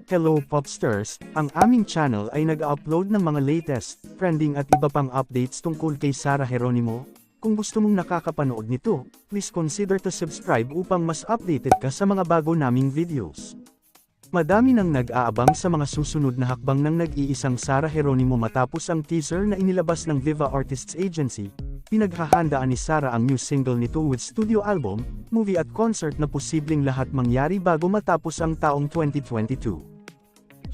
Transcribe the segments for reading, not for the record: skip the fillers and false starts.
Hello Popsters, ang aming channel ay nag-upload ng mga latest, trending at iba pang updates tungkol kay Sarah Geronimo. Kung gusto mong nakakapanood nito, please consider to subscribe upang mas updated ka sa mga bago naming videos. Madami nang nag-aabang sa mga susunod na hakbang ng nag-iisang Sarah Geronimo matapos ang teaser na inilabas ng Viva Artists Agency. Pinaghahandaan ni Sarah ang new single nito with studio album, movie at concert na posibleng lahat mangyari bago matapos ang taong 2022.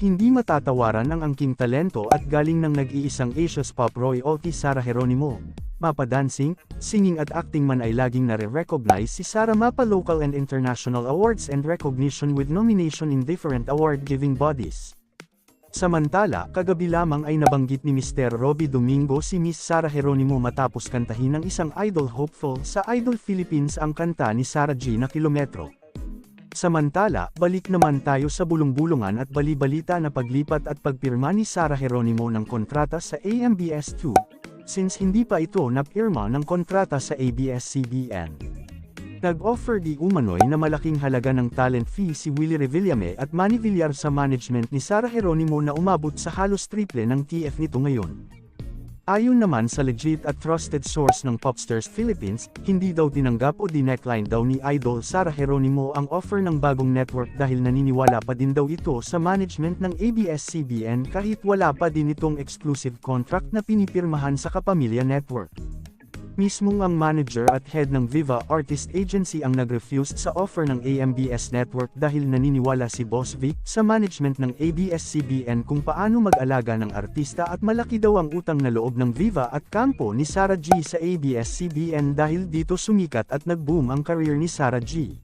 Hindi matatawaran ang angking talento at galing ng nag-iisang Asia's pop royalty Sarah Geronimo. Mapa-dancing, singing at acting man ay laging nare-recognize si Sarah mapa local and international awards and recognition with nomination in different award-giving bodies. Samantala, kagabi lamang ay nabanggit ni Mr. Robby Domingo si Miss Sarah Geronimo matapos kantahin ng isang idol hopeful sa Idol Philippines ang kanta ni Sarah G na Kilometro. Samantala, balik naman tayo sa bulong-bulungan at bali-balita na paglipat at pagpirma ni Sarah Geronimo ng kontrata sa AMBS2, since hindi pa ito napirma ng kontrata sa ABS-CBN. Nag-offer di umano'y na malaking halaga ng talent fee si Willie Revillame at Manny Villar sa management ni Sarah Geronimo na umabot sa halos triple ng TF nito ngayon. Ayon naman sa legit at trusted source ng Popstars Philippines, hindi daw tinanggap o dinecline daw ni Idol Sarah Geronimo ang offer ng bagong network dahil naniniwala pa din daw ito sa management ng ABS-CBN kahit wala pa din itong exclusive contract na pinipirmahan sa Kapamilya Network. Mismong ang manager at head ng Viva Artist Agency ang nag-refuse sa offer ng AMBS Network dahil naniniwala si Boss Vic sa management ng ABS-CBN kung paano mag-alaga ng artista at malaki daw ang utang na loob ng Viva at kampo ni Sarah G sa ABS-CBN dahil dito sumikat at nag-boom ang career ni Sarah G.